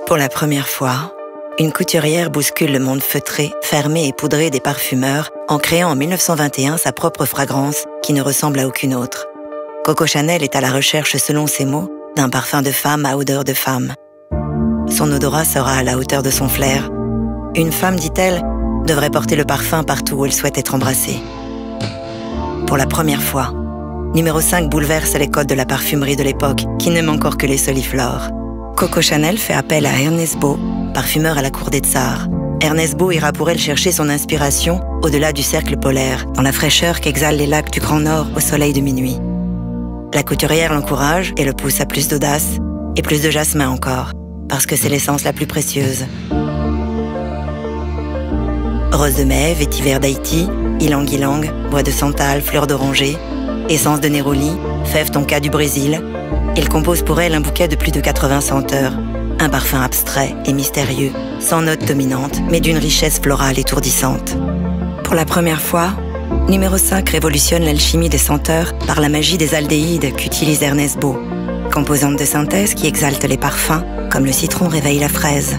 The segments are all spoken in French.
Pour la première fois, une couturière bouscule le monde feutré, fermé et poudré des parfumeurs en créant en 1921 sa propre fragrance qui ne ressemble à aucune autre. Coco Chanel est à la recherche, selon ses mots, d'un parfum de femme à odeur de femme. Son odorat sera à la hauteur de son flair. Une femme, dit-elle, devrait porter le parfum partout où elle souhaite être embrassée. Pour la première fois, numéro 5 bouleverse les codes de la parfumerie de l'époque, qui n'aime encore que les soliflores. Coco Chanel fait appel à Ernest Beau, parfumeur à la cour des tsars. Ernest Beau ira pour elle chercher son inspiration au-delà du cercle polaire, dans la fraîcheur qu'exhalent les lacs du Grand Nord au soleil de minuit. La couturière l'encourage et le pousse à plus d'audace, et plus de jasmin encore, parce que c'est l'essence la plus précieuse. Rose de mai, vétiver d'Haïti, ylang-ylang, bois de santal, fleurs d'oranger, essence de néroli, fève tonka du Brésil. Il compose pour elle un bouquet de plus de 80 senteurs, un parfum abstrait et mystérieux, sans note dominante, mais d'une richesse florale étourdissante. Pour la première fois, numéro 5 révolutionne l'alchimie des senteurs par la magie des aldéhydes qu'utilise Ernest Beau, composante de synthèse qui exalte les parfums, comme le citron réveille la fraise.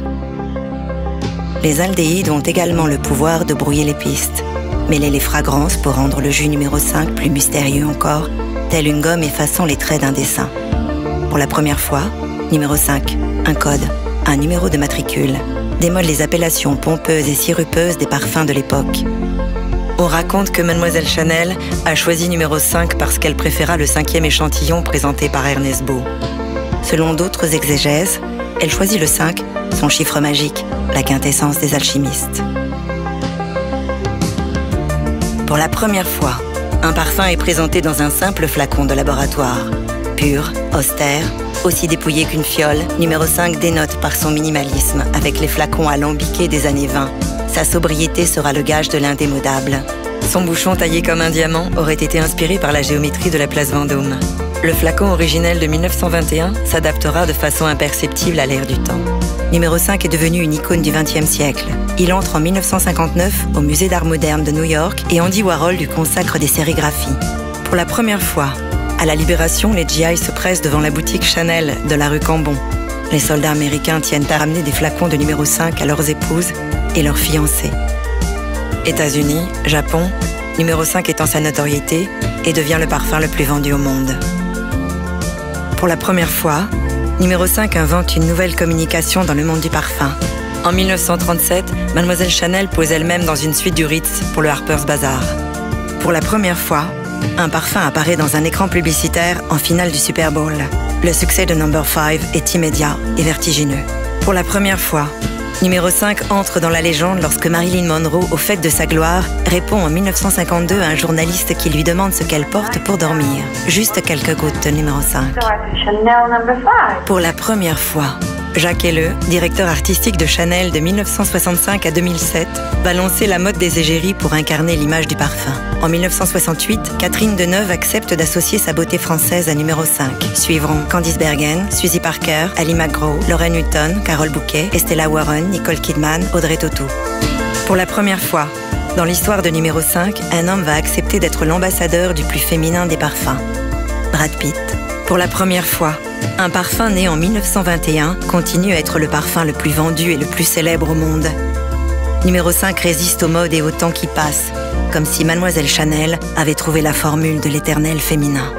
Les aldéhydes ont également le pouvoir de brouiller les pistes, mêler les fragrances pour rendre le jus numéro 5 plus mystérieux encore, tel une gomme effaçant les traits d'un dessin. Pour la première fois, numéro 5, un code, un numéro de matricule, démôle les appellations pompeuses et sirupeuses des parfums de l'époque. On raconte que Mademoiselle Chanel a choisi numéro 5 parce qu'elle préféra le 5e échantillon présenté par Ernest Beau. Selon d'autres exégèses, elle choisit le 5, son chiffre magique, la quintessence des alchimistes. Pour la première fois, un parfum est présenté dans un simple flacon de laboratoire. Pur, austère, aussi dépouillé qu'une fiole, numéro 5 dénote par son minimalisme avec les flacons alambiqués des années 20. Sa sobriété sera le gage de l'indémodable. Son bouchon taillé comme un diamant aurait été inspiré par la géométrie de la place Vendôme. Le flacon originel de 1921 s'adaptera de façon imperceptible à l'ère du temps. Numéro 5 est devenu une icône du XXe siècle. Il entre en 1959 au Musée d'Art moderne de New York et Andy Warhol lui consacre des sérigraphies. Pour la première fois, à la Libération, les GI se pressent devant la boutique Chanel de la rue Cambon. Les soldats américains tiennent à ramener des flacons de numéro 5 à leurs épouses et leurs fiancés. États-Unis, Japon, numéro 5 étend sa notoriété et devient le parfum le plus vendu au monde. Pour la première fois, numéro 5 invente une nouvelle communication dans le monde du parfum. En 1937, Mademoiselle Chanel pose elle-même dans une suite du Ritz pour le Harper's Bazaar. Pour la première fois, un parfum apparaît dans un écran publicitaire en finale du Super Bowl. Le succès de Number 5 est immédiat et vertigineux. Pour la première fois, numéro 5 entre dans la légende lorsque Marilyn Monroe, au fait de sa gloire, répond en 1952 à un journaliste qui lui demande ce qu'elle porte pour dormir. Juste quelques gouttes de numéro 5. Pour la première fois, Jacques Helleux, directeur artistique de Chanel de 1965 à 2007, va lancer la mode des égéries pour incarner l'image du parfum. En 1968, Catherine Deneuve accepte d'associer sa beauté française à numéro 5. Suivront Candice Bergen, Suzy Parker, Ali McGraw, Lorraine Hutton, Carole Bouquet, Estella Warren, Nicole Kidman, Audrey Tautou. Pour la première fois, dans l'histoire de numéro 5, un homme va accepter d'être l'ambassadeur du plus féminin des parfums. Brad Pitt. Pour la première fois, un parfum né en 1921 continue à être le parfum le plus vendu et le plus célèbre au monde. Numéro 5 résiste aux modes et au temps qui passent, comme si Mademoiselle Chanel avait trouvé la formule de l'éternel féminin.